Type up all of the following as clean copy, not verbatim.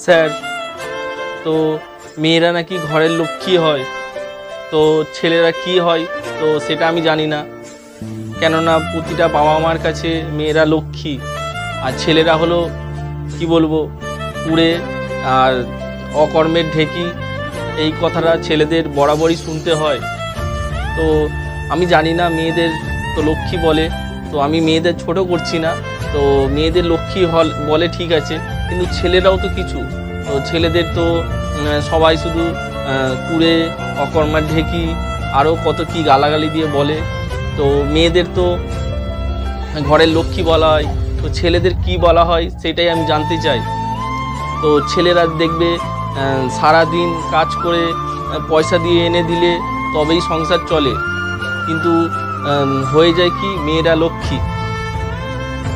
Sir, তো মেয়েরা নাকি ঘরের লক্ষ্মী হয়, তো ছেলেরা কি হয় তো সেটা আমি জানি না। কেননা প্রতিটা বাবা মার কাছে মেয়েরা লক্ষ্মী আর ছেলেরা হলো কি বলবো কুড়ে আর অকর্মের ঢেকি। এই কথাটা ছেলেদের বরাবরই শুনতে হয়। তো আমি জানি না, মেয়েদের তো লক্ষ্মী বলে, তো আমি মেয়েদের ছোট করছি না। তো মেয়েদের লক্ষ্মী বলে ঠিক আছে, কিন্তু ছেলেরাও তো কিছু। তো ছেলেদের তো সবাই শুধু কুড়ে অকর্মার ঢেকি আরও কত কি গালাগালি দিয়ে বলে। তো মেয়েদের তো ঘরের লক্ষ্মী বলা হয়, তো ছেলেদের কি বলা হয় সেটাই আমি জানতে চাই। তো ছেলেরা দেখবে সারা দিন কাজ করে পয়সা দিয়ে এনে দিলে তবেই সংসার চলে, কিন্তু হয়ে যায় কি মেয়েরা লক্ষ্মী।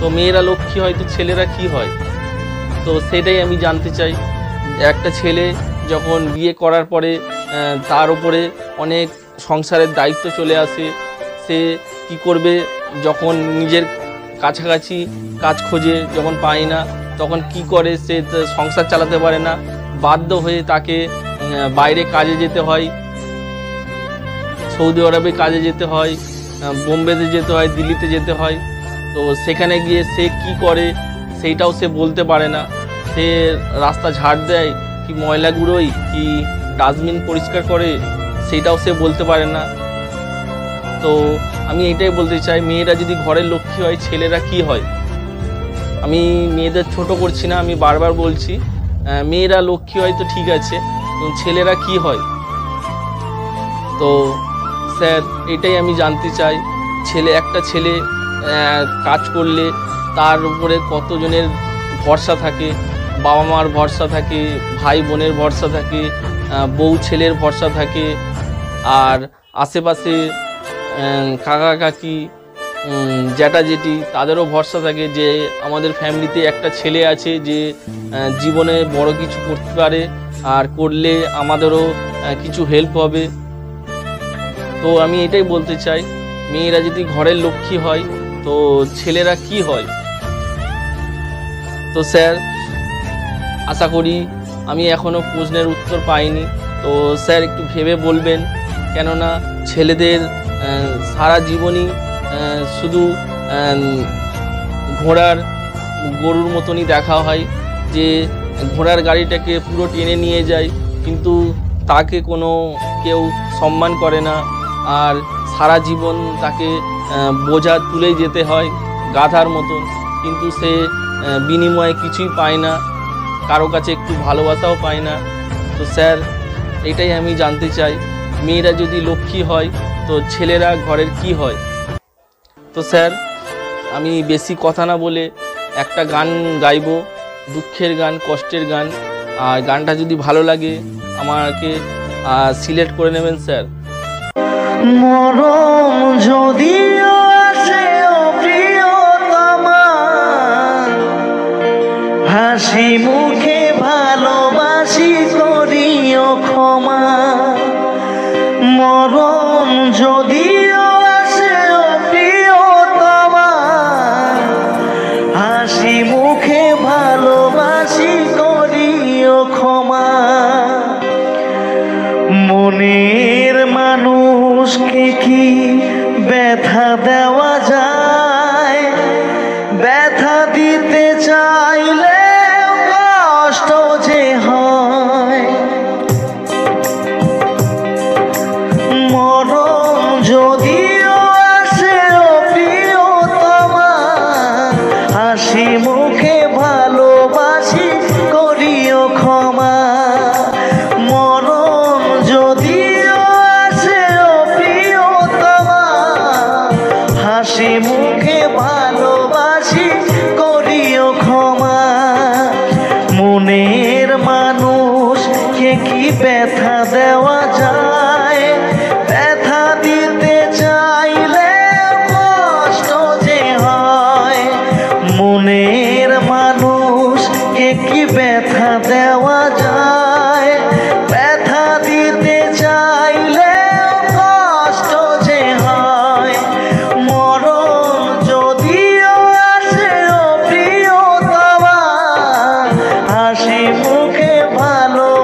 তো মেয়েরা লক্ষ্মী হয়, তো ছেলেরা কি হয় তো সেটাই আমি জানতে চাই। একটা ছেলে যখন বিয়ে করার পরে তার উপরে অনেক সংসারের দায়িত্ব চলে আসে, সে কি করবে যখন নিজের কাছাকাছি কাজ খোঁজে, যখন পায় না তখন কি করে, সে সংসার চালাতে পারে না, বাধ্য হয়ে তাকে বাইরে কাজে যেতে হয়, সৌদি আরবে কাজে যেতে হয়, বোম্বেতে যেতে হয়, দিল্লিতে যেতে হয়। তো সেখানে গিয়ে সে কি করে সেইটাও সে বলতে পারে না। সে রাস্তা ঝাড় দেয় কি ময়লা গুঁড়োই কি ডাস্টবিন পরিষ্কার করে সেইটাও সে বলতে পারে না। তো আমি এটাই বলতে চাই, মেয়েরা যদি ঘরের লক্ষ্মী হয়, ছেলেরা কি হয়। আমি মেয়েদের ছোট করছি না, আমি বারবার বলছি মেয়েরা লক্ষ্মী হয় তো ঠিক আছে, ছেলেরা কি হয়। তো স্যার, এটাই আমি জানতে চাই। একটা ছেলে কাজ করলে তার উপরে কতজনের ভরসা থাকে, বাবা মার ভরসা থাকে, ভাই বোনের ভরসা থাকে, বউ ছেলের ভরসা থাকে, আর আশেপাশে কাকা কাকি জ্যাঠা জেঠি তাদেরও ভরসা থাকে যে আমাদের ফ্যামিলিতে একটা ছেলে আছে যে জীবনে বড় কিছু করতে পারে, আর করলে আমাদেরও কিছু হেল্প হবে। তো আমি এটাই বলতে চাই, মেয়েরা যদি ঘরের লক্ষ্মী হয় তো ছেলেরা কি হয়। তো স্যার, আশা করি আমি এখনও প্রশ্নের উত্তর পাইনি, তো স্যার একটু ভেবে বলবেন। কেননা ছেলেদের সারা জীবনই শুধু গরুর মতনই দেখা হয়, যে ঘোড়ার গাড়িটাকে পুরো টেনে নিয়ে যায়, কিন্তু তাকে কোনো কেউ সম্মান করে না, আর সারা জীবন তাকে বোঝা তুলেই যেতে হয় গাধার মতন, কিন্তু সে বিনিময়ে কিছুই পায় না, কারো কাছে একটু ভালোবাসাও পায় না। তো স্যার, এটাই আমি জানতে চাই, মেয়েরা যদি লক্ষ্মী হয় তো ছেলেরা ঘরের কি হয়। তো স্যার, আমি বেশি কথা না বলে একটা গান গাইবো, দুঃখের গান, কষ্টের গান, আর গানটা যদি ভালো লাগে আমাকে সিলেক্ট করে নেবেন স্যার। মরম যদিও আসে ও প্রিয়তমা, হাসি মুখে ভালোবাসি করিও ক্ষমা। মরম যদিও আসে ও প্রিয়তমা, হাসি মুখে ভালোবাসি করিও ক্ষমা। মনের মানুষকে কি ব্যথা দেওয়া যায়, ব্যথা দিতে চাইলে কষ্ট যে হয়। মরম যদিও আসে ও প্রিয়তমা, হাসি মুখে ভালোবাসি করিও ক্ষমা। মরম যদিও আসে ও প্রিয়তমা, হাসি মুখে ভালোবাসি করিও ক্ষমা। মনের মানুষকে কি ব্যথা দেওয়া যায়, ব্যথা দিতে চাইলে কষ্ট যে হয়। মনের মানুষকে কি ব্যথা দেওয়া যায়, ব্যথা দিতে চাইলে কষ্ট যে হয়। মরম যদিও আসে ও প্রিয়তমা, হাসি হাসি মুখে ভালো